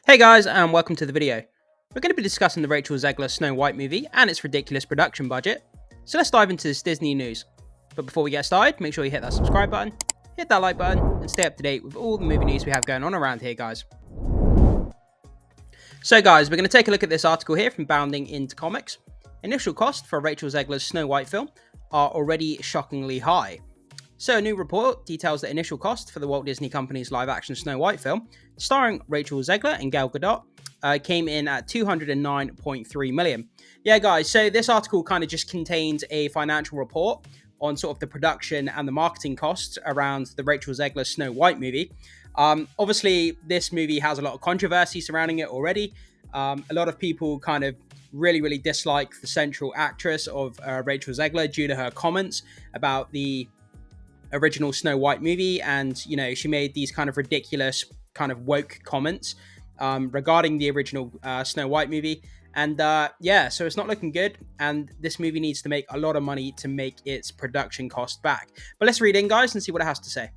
Hey guys, and welcome to the video. We're going to be discussing the Rachel Zegler Snow White movie and its ridiculous production budget. So let's dive into this Disney news. But before we get started, make sure you hit that subscribe button, hit that like button, and stay up to date with all the movie news we have going on around here, guys. So guys, we're going to take a look at this article here from Bounding into Comics. Initial costs for Rachel Zegler's Snow White film are already shockingly high. So a new report details the initial cost for the Walt Disney Company's live-action Snow White film, starring Rachel Zegler and Gal Gadot, came in at $209.3 million. Yeah, guys, so this article kind of just contains a financial report on sort of the production and the marketing costs around the Rachel Zegler Snow White movie. Obviously, this movie has a lot of controversy surrounding it already. A lot of people kind of really dislike the central actress of Rachel Zegler due to her comments about the original Snow White movie, and she made these kind of ridiculous kind of woke comments regarding the original Snow White movie, and so it's not looking good, and this movie needs to make a lot of money to make its production cost back. But let's read in, guys, and see what it has to say.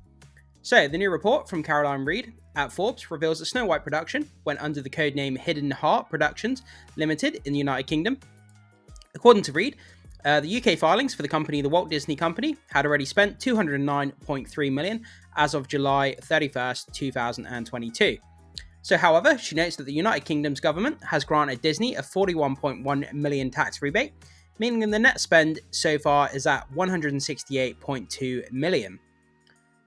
So the new report from Caroline Reed at Forbes reveals that Snow White production went under the codename Hidden Heart Productions Limited in the United Kingdom. According to Reed, the UK filings for the company, the Walt Disney Company, had already spent $209.3 million as of July 31st, 2022. So, however, she notes that the United Kingdom's government has granted Disney a $41.1 million tax rebate, meaning the net spend so far is at $168.2 million.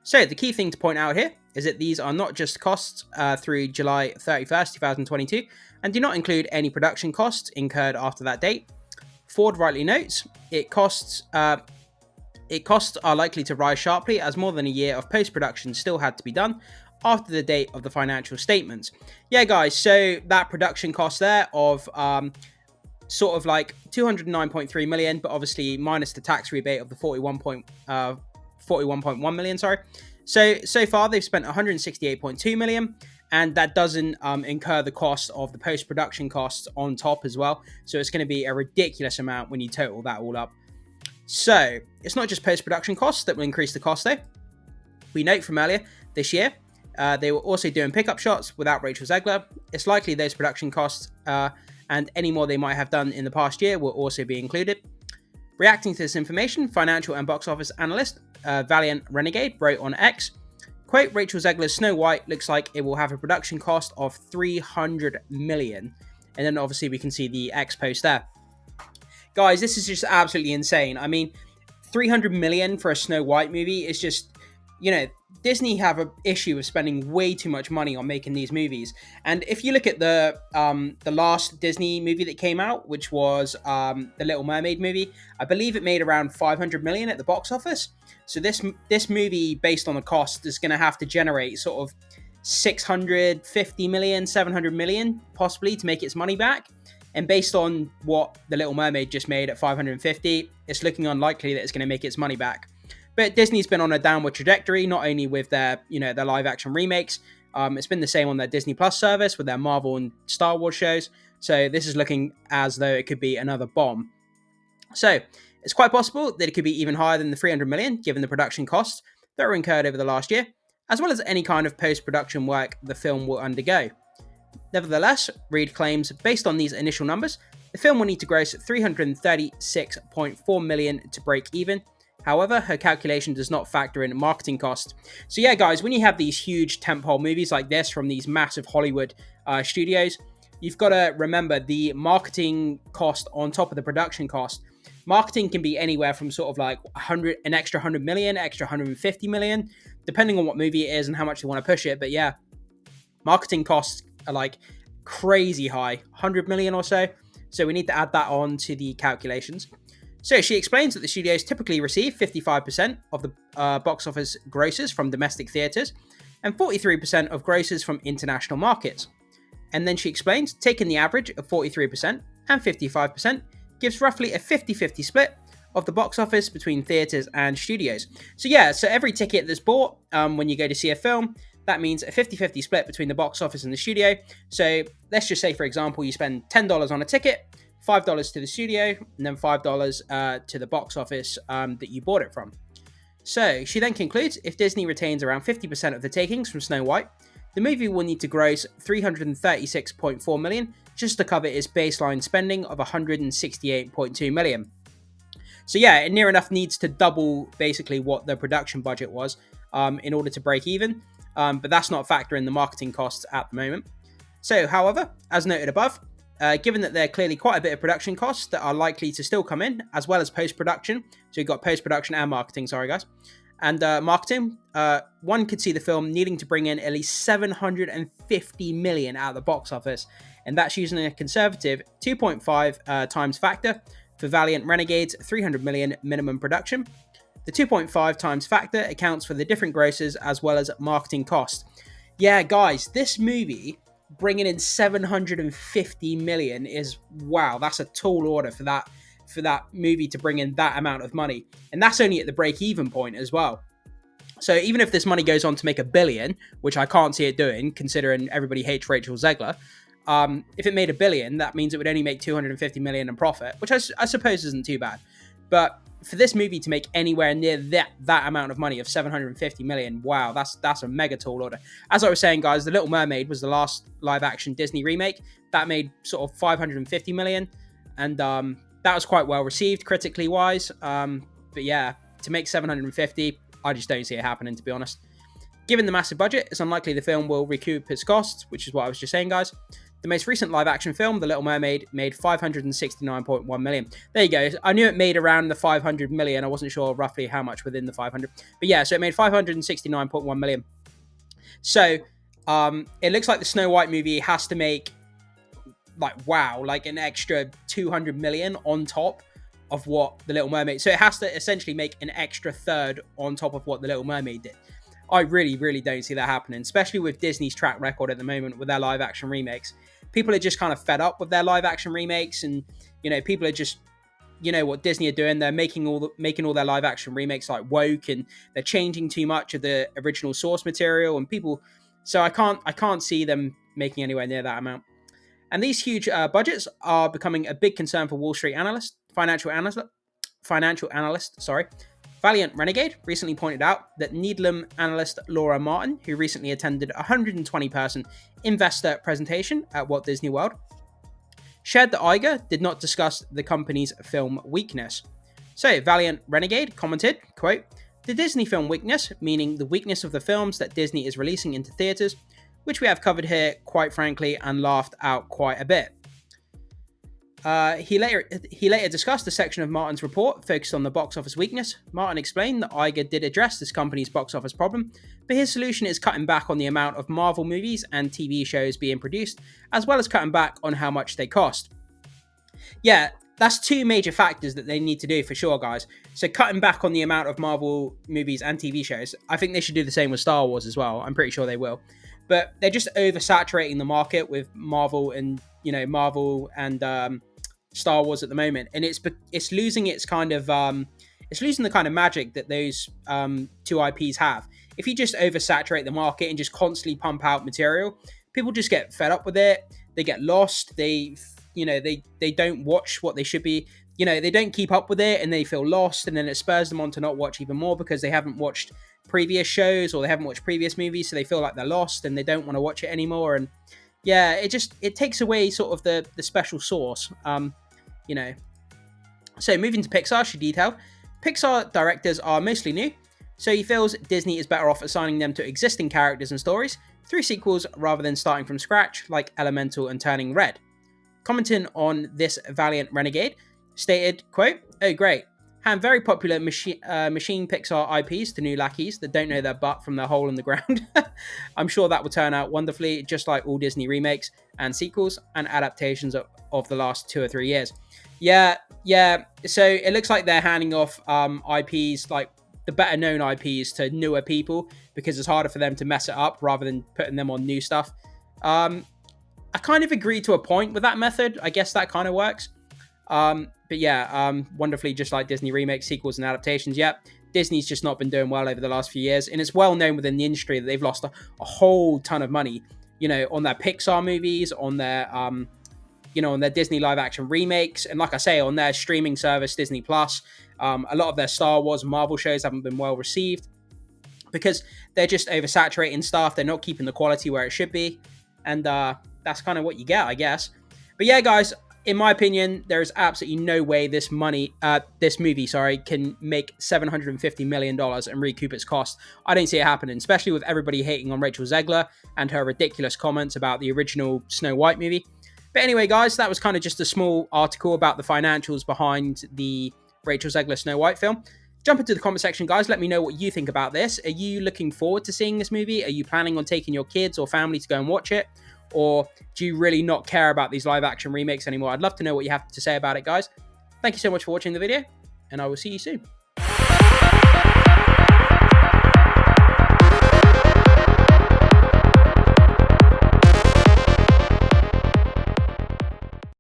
So, the key thing to point out here is that these are not just costs through July 31st, 2022, and do not include any production costs incurred after that date. Ford rightly notes, costs are likely to rise sharply as more than a year of post-production still had to be done after the date of the financial statements. Yeah, guys, so that production cost there of sort of like $209.3 million, but obviously minus the tax rebate of the $41.1 million, sorry. So far they've spent $168.2 million. And that doesn't incur the cost of the post-production costs on top as well. So it's going to be a ridiculous amount when you total that all up. So it's not just post-production costs that will increase the cost though. We note from earlier this year, they were also doing pickup shots without Rachel Zegler. It's likely those production costs and any more they might have done in the past year will also be included. Reacting to this information, financial and box office analyst Valiant Renegade wrote on X, quote, Rachel Zegler's Snow White looks like it will have a production cost of $300 million. And then obviously we can see the X post there. Guys, this is just absolutely insane. I mean, $300 million for a Snow White movie is just, Disney have an issue of spending way too much money on making these movies. And if you look at the last Disney movie that came out, which was the Little Mermaid movie, I believe it made around $500 million at the box office. So this movie, based on the cost, is going to have to generate sort of $650 million, $700 million, possibly, to make its money back. And based on what The Little Mermaid just made at $550, it's looking unlikely that it's going to make its money back. But Disney's been on a downward trajectory, not only with their live-action remakes. It's been the same on their Disney Plus service with their Marvel and Star Wars shows. So this is looking as though it could be another bomb. So it's quite possible that it could be even higher than the $300 million, given the production costs that were incurred over the last year, as well as any kind of post-production work the film will undergo. Nevertheless, Reed claims, based on these initial numbers, the film will need to gross $336.4 million to break even. However, her calculation does not factor in marketing costs. So yeah, guys, when you have these huge tentpole movies like this from these massive Hollywood studios, you've got to remember the marketing cost on top of the production cost. Marketing can be anywhere from sort of like an extra 100 million, extra 150 million, depending on what movie it is and how much they want to push it. But yeah, marketing costs are like crazy high, 100 million or so. So we need to add that on to the calculations. So she explains that the studios typically receive 55% of the box office grosses from domestic theatres and 43% of grosses from international markets. And then she explains, taking the average of 43% and 55% gives roughly a 50-50 split of the box office between theatres and studios. So yeah, so every ticket that's bought when you go to see a film, that means a 50-50 split between the box office and the studio. So let's just say, for example, you spend $10 on a ticket, $5 to the studio, and then $5 to the box office that you bought it from. So she then concludes, if Disney retains around 50% of the takings from Snow White, the movie will need to gross 336.4 million just to cover its baseline spending of 168.2 million. So yeah, it near enough needs to double basically what the production budget was in order to break even. But that's not factoring the marketing costs at the moment. So, however, as noted above, given that there are clearly quite a bit of production costs that are likely to still come in, as well as post-production. So you've got post-production and marketing, sorry guys. And marketing, one could see the film needing to bring in at least 750 million out of the box office. And that's using a conservative 2.5 times factor for Valiant Renegade's 300 million minimum production. The 2.5 times factor accounts for the different grosses as well as marketing cost. Yeah, guys, this movie bringing in 750 million is, wow, that's a tall order for that movie to bring in that amount of money. And that's only at the break-even point as well. So even if this money goes on to make $1 billion, which I can't see it doing, considering everybody hates Rachel Zegler, if it made $1 billion, that means it would only make 250 million in profit, which I suppose isn't too bad. But for this movie to make anywhere near that amount of money of 750 million, wow, that's a mega tall order. As I was saying, guys, The Little Mermaid was the last live-action Disney remake. That made sort of 550 million, and that was quite well received critically wise. But yeah, to make 750, I just don't see it happening, to be honest. Given the massive budget, it's unlikely the film will recoup its costs, which is what I was just saying, guys. The most recent live-action film, The Little Mermaid, made 569.1 million. There you go. I knew it made around the 500 million. I wasn't sure roughly how much within the 500. But yeah, so it made 569.1 million. So it looks like the Snow White movie has to make, like, wow, like an extra 200 million on top of what The Little Mermaid. So it has to essentially make an extra third on top of what The Little Mermaid did. I really, really don't see that happening, especially with Disney's track record at the moment with their live-action remakes. People are just kind of fed up with their live-action remakes, and, you know, people are just, you know, what Disney are doing. They're making all their live-action remakes like woke, and they're changing too much of the original source material, and people. So I can't see them making anywhere near that amount. And these huge budgets are becoming a big concern for Wall Street financial analysts. Sorry. Valiant Renegade recently pointed out that Needham analyst Laura Martin, who recently attended a 120-person investor presentation at Walt Disney World, shared that Iger did not discuss the company's film weakness. So Valiant Renegade commented, quote, "The Disney film weakness, meaning the weakness of the films that Disney is releasing into theaters, which we have covered here quite frankly and laughed out quite a bit." He later discussed a section of Martin's report focused on the box office weakness. Martin explained that Iger did address this company's box office problem, but his solution is cutting back on the amount of Marvel movies and TV shows being produced, as well as cutting back on how much they cost. Yeah, that's two major factors that they need to do for sure, guys. So cutting back on the amount of Marvel movies and TV shows. I think they should do the same with Star Wars as well. I'm pretty sure they will. But they're just oversaturating the market with Marvel and Star Wars at the moment, and it's losing its kind of it's losing the kind of magic that those two IPs have. If you just oversaturate the market and just constantly pump out material, people just get fed up with it. They get lost. They don't watch what they should be. They don't keep up with it, and they feel lost, and then it spurs them on to not watch even more because they haven't watched previous shows or they haven't watched previous movies, so they feel like they're lost and they don't want to watch it anymore. And yeah, it takes away sort of the special sauce. So moving to Pixar, she detailed, Pixar directors are mostly new, so he feels Disney is better off assigning them to existing characters and stories through sequels rather than starting from scratch like Elemental and Turning Red. Commenting on this, Valiant Renegade stated, quote, "Oh great, hand very popular machine Pixar IPs to new lackeys that don't know their butt from their hole in the ground. I'm sure that will turn out wonderfully, just like all Disney remakes and sequels and adaptations of the last 2 or 3 years." Yeah. So it looks like they're handing off IPs, like the better known IPs, to newer people because it's harder for them to mess it up rather than putting them on new stuff. I kind of agree to a point with that method. I guess that kind of works. But yeah, wonderfully, just like Disney remakes, sequels, and adaptations. Yep, Disney's just not been doing well over the last few years, and it's well known within the industry that they've lost a whole ton of money, on their Pixar movies, on their, on their Disney live-action remakes, and like I say, on their streaming service, Disney Plus. A lot of their Star Wars and Marvel shows haven't been well received. because they're just oversaturating stuff. They're not keeping the quality where it should be. And that's kind of what you get, I guess. But yeah, guys, in my opinion, there is absolutely no way this movie, can make $750 million and recoup its cost. I don't see it happening, especially with everybody hating on Rachel Zegler and her ridiculous comments about the original Snow White movie. But anyway, guys, that was kind of just a small article about the financials behind the Rachel Zegler Snow White film. Jump into the comment section, guys. Let me know what you think about this. Are you looking forward to seeing this movie? Are you planning on taking your kids or family to go and watch it? Or do you really not care about these live action remakes anymore? I'd love to know what you have to say about it, guys. Thank you so much for watching the video, and I will see you soon.